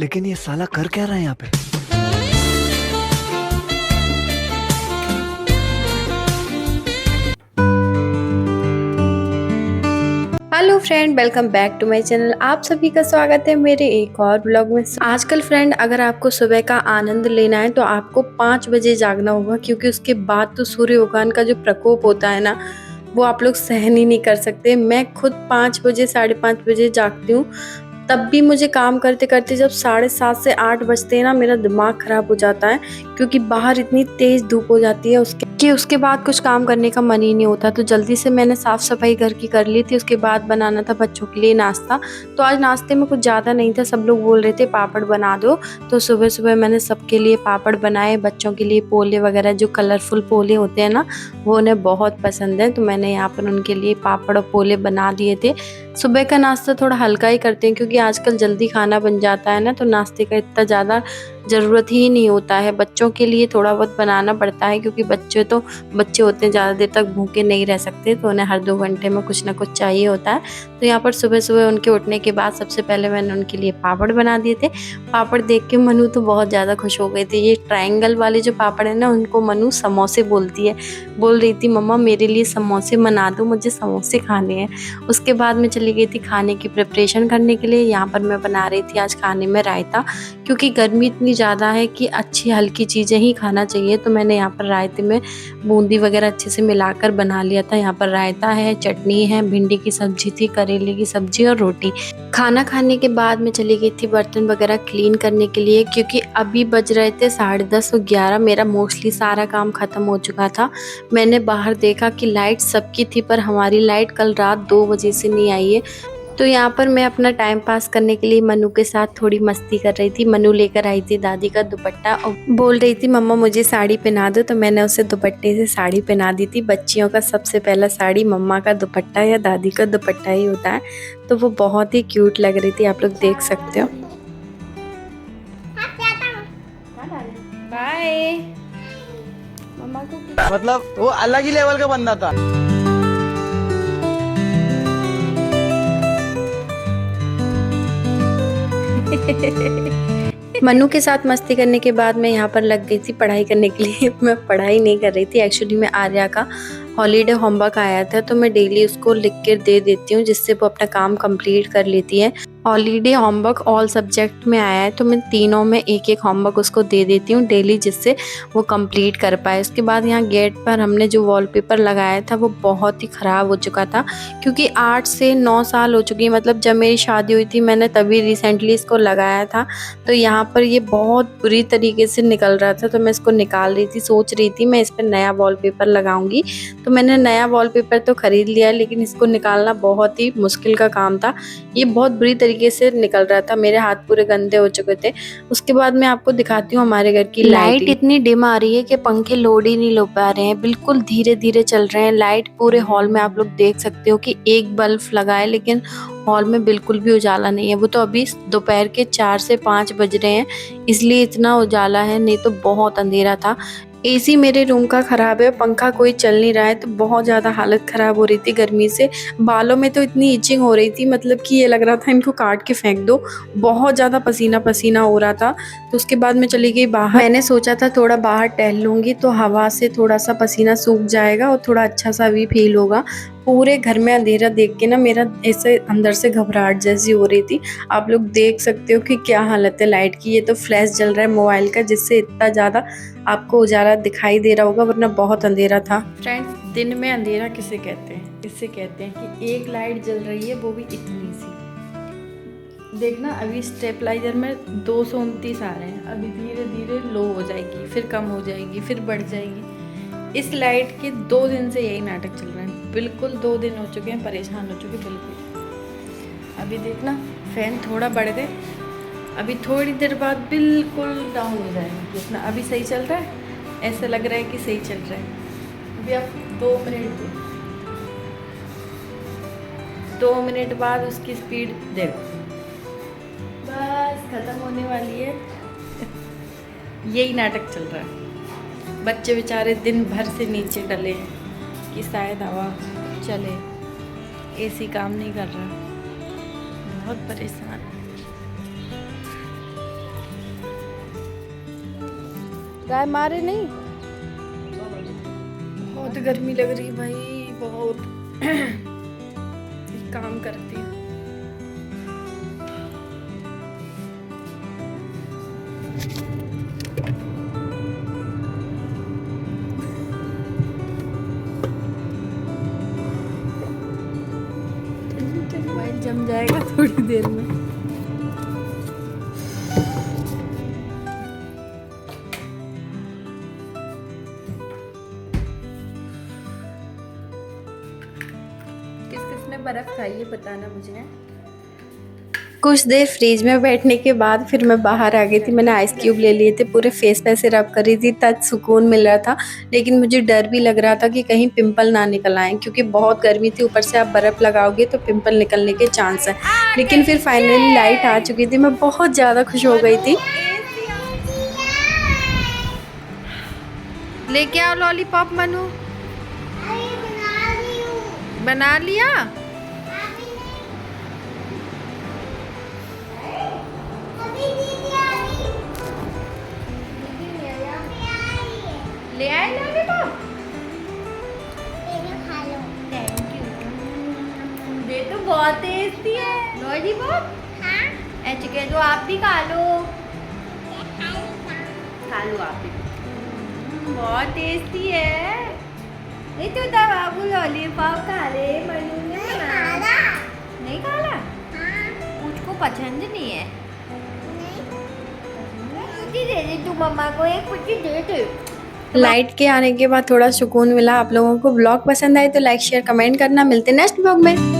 लेकिन ये साला कर क्या रहा है यहाँ पे? Hello friend, welcome back to my channel. आप सभी का स्वागत है मेरे एक और ब्लॉग में। आजकल फ्रेंड, अगर आपको सुबह का आनंद लेना है तो आपको 5 बजे जागना होगा, क्योंकि उसके बाद तो सूर्य उगान का जो प्रकोप होता है ना, वो आप लोग सहन ही नहीं कर सकते। मैं खुद 5 बजे 5:30 बजे जागती हूँ। तब भी मुझे काम करते करते जब 7:30 से 8 बजते हैं ना, मेरा दिमाग खराब हो जाता है, क्योंकि बाहर इतनी तेज धूप हो जाती है उसके बाद कुछ काम करने का मन ही नहीं होता। तो जल्दी से मैंने साफ सफाई घर की कर ली थी। उसके बाद बनाना था बच्चों के लिए नाश्ता। तो आज नाश्ते में कुछ ज़्यादा नहीं था, सब लोग बोल रहे थे पापड़ बना दो, तो सुबह सुबह मैंने सबके लिए पापड़ बनाए। बच्चों के लिए पोले वगैरह, जो कलरफुल पोले होते हैं ना, वो उन्हें बहुत पसंद है, तो मैंने यहाँ पर उनके लिए पापड़ और पोले बना दिए थे। सुबह का नाश्ता थोड़ा हल्का ही करते हैं, क्योंकि आजकल जल्दी खाना बन जाता है ना, तो नाश्ते का इतना ज़्यादा ज़रूरत ही नहीं होता है। बच्चों के लिए थोड़ा बहुत बनाना पड़ता है, क्योंकि बच्चे होते हैं, ज़्यादा देर तक भूखे नहीं रह सकते, तो उन्हें हर 2 घंटे में कुछ ना कुछ चाहिए होता है। तो यहाँ पर सुबह सुबह उनके उठने के बाद सबसे पहले मैंने उनके लिए पापड़ बना दिए थे। पापड़ देख के मनु तो बहुत ज़्यादा खुश हो गई थी। ये ट्रायंगल वाले जो पापड़ है ना, उनको मनु समोसे बोलती है। बोल रही थी मम्मा मेरे लिए समोसे बना दो, मुझे समोसे खाने हैं। उसके बाद मैं चली गई थी खाने की प्रिपरेशन करने के लिए। यहाँ पर मैं बना रही थी आज खाने में रायता, क्योंकि गर्मी इतनी ज़्यादा है कि अच्छी हल्की चीज़ें ही खाना चाहिए। तो मैंने यहाँ पर रायते में बूंदी वगैरह अच्छे से मिलाकर बना लिया था। यहाँ पर रायता है, चटनी है, भिंडी की सब्जी थी, करेले की सब्जी और रोटी। खाना खाने के बाद मैं चली गई थी बर्तन वगैरह क्लीन करने के लिए, क्योंकि अभी बज रहे थे 10:30 और 11। मेरा मोस्टली सारा काम खत्म हो चुका था। मैंने बाहर देखा कि लाइट सबकी थी, पर हमारी लाइट कल रात 2 बजे से नहीं आई है। तो यहाँ पर मैं अपना टाइम पास करने के लिए मनु के साथ थोड़ी मस्ती कर रही थी। मनु लेकर आई थी दादी का दुपट्टा और बोल रही थी मम्मा मुझे साड़ी पहना दो, तो मैंने उसे दुपट्टे से साड़ी पहना दी थी। बच्चियों का सबसे पहला साड़ी मम्मा का दुपट्टा या दादी का दुपट्टा ही होता है, तो वो बहुत ही क्यूट लग रही थी, आप लोग देख सकते हो। बाय मम्मा को। मतलब वो अलग ही लेवल का बंदा था। मनु के साथ मस्ती करने के बाद मैं यहाँ पर लग गई थी पढ़ाई करने के लिए। मैं पढ़ाई नहीं कर रही थी, एक्चुअली मैं आर्या का हॉलीडे होमवर्क आया था, तो मैं डेली उसको लिख कर दे देती हूँ, जिससे वो अपना काम कंप्लीट कर लेती है। हॉलीडे होमवर्क ऑल सब्जेक्ट में आया है, तो मैं तीनों में एक एक होमवर्क उसको दे देती हूँ डेली, जिससे वो कंप्लीट कर पाए। उसके बाद यहाँ गेट पर हमने जो वॉलपेपर लगाया था वो बहुत ही ख़राब हो चुका था, क्योंकि 8 से 9 साल हो चुकी है। मतलब जब मेरी शादी हुई थी मैंने तभी रिसेंटली इसको लगाया था, तो यहाँ पर ये बहुत बुरी तरीके से निकल रहा था। तो मैं इसको निकाल रही थी, सोच रही थी मैं इस पर नया वॉलपेपर लगाऊंगी। तो मैंने नया वॉलपेपर तो ख़रीद लिया, लेकिन इसको निकालना बहुत ही मुश्किल का काम था। ये बहुत बुरी तरीके से निकल रहा था, मेरे हाथ पूरे गंदे हो चुके थे। उसके बाद मैं आपको दिखाती हूँ हमारे घर की लाइट इतनी डिम आ रही है कि पंखे लोड ही नहीं लो पा रहे हैं, बिल्कुल धीरे धीरे चल रहे हैं। लाइट पूरे हॉल में आप लोग देख सकते हो कि एक बल्ब लगा है, लेकिन हॉल में बिल्कुल भी उजाला नहीं है। वो तो अभी दोपहर के 4 से 5 बज रहे हैं, इसलिए इतना उजाला है, नहीं तो बहुत अंधेरा था। एसी मेरे रूम का ख़राब है, पंखा कोई चल नहीं रहा है, तो बहुत ज़्यादा हालत ख़राब हो रही थी गर्मी से। बालों में तो इतनी इचिंग हो रही थी, मतलब कि ये लग रहा था इनको काट के फेंक दो। बहुत ज़्यादा पसीना पसीना हो रहा था। तो उसके बाद मैं चली गई बाहर। मैंने सोचा था थोड़ा बाहर टहल लूँगी, तो हवा से थोड़ा सा पसीना सूख जाएगा और थोड़ा अच्छा सा भी फील होगा। पूरे घर में अंधेरा देख के ना मेरा ऐसे अंदर से घबराहट जैसी हो रही थी। आप लोग देख सकते हो कि क्या हालत है लाइट की। ये तो फ्लैश जल रहा है मोबाइल का, जिससे इतना ज़्यादा आपको उजाला दिखाई दे रहा होगा, वरना बहुत अंधेरा था। फ्रेंड्स, दिन में अंधेरा किसे कहते हैं? इससे कहते हैं कि एक लाइट जल रही है, वो भी इतनी सी। देखना अभी स्टेबलाइजर में 229 आ रहे हैं, अभी धीरे धीरे लो हो जाएगी, फिर कम हो जाएगी, फिर बढ़ जाएगी। इस लाइट के 2 दिन से यही नाटक चल रहा है। बिल्कुल 2 दिन हो चुके हैं, परेशान हो चुके बिल्कुल। अभी देखना फैन थोड़ा बढ़ गए, अभी थोड़ी देर बाद बिल्कुल डाउन हो जाएगा। देखना अभी सही चल रहा है, ऐसा लग रहा है कि सही चल रहा है। अभी आप 2 मिनट दो, 2 मिनट बाद उसकी स्पीड देखो, बस ख़त्म होने वाली है। यही नाटक चल रहा है। बच्चे बेचारे दिन भर से नीचे डले कि शायद हवा चले, एसी काम नहीं कर रहा, बहुत परेशान। गाय मारे नहीं। बहुत गर्मी लग रही भाई, बहुत। एक काम करती हूँ, मोबाइल जम जाएगा थोड़ी देर में। किस किसने बर्फ खाई है बताना मुझे। कुछ देर फ्रिज में बैठने के बाद फिर मैं बाहर आ गई थी। मैंने आइस क्यूब ले लिए थे, पूरे फेस पे से रब कर रही थी, तब सुकून मिल रहा था। लेकिन मुझे डर भी लग रहा था कि कहीं पिंपल ना निकल आए, क्योंकि बहुत गर्मी थी, ऊपर से आप बर्फ़ लगाओगे तो पिंपल निकलने के चांस है। लेकिन फिर फाइनली लाइट आ चुकी थी, मैं बहुत ज़्यादा खुश हो गई थी। लेके आओ लॉलीपॉप मनु। बना लिया। ले आए लॉलीपॉप। Thank you. ये तो बहुत टेस्टी है लॉलीपॉप। हाँ। ऐसे कह दो आप भी खा लो। खा लो आप भी। बहुत टेस्टी है। ये तो बाबू लॉलीपॉप खा ले, मनु ने बनाया। नहीं खाला? मुझको पसंद नहीं है। पुट्टी दे दे तू मम्मा को, एक पुट्टी दे दे। लाइट के आने के बाद थोड़ा सुकून मिला। आप लोगों को ब्लॉग पसंद आए तो लाइक शेयर कमेंट करना। मिलते हैं नेक्स्ट ब्लॉग में।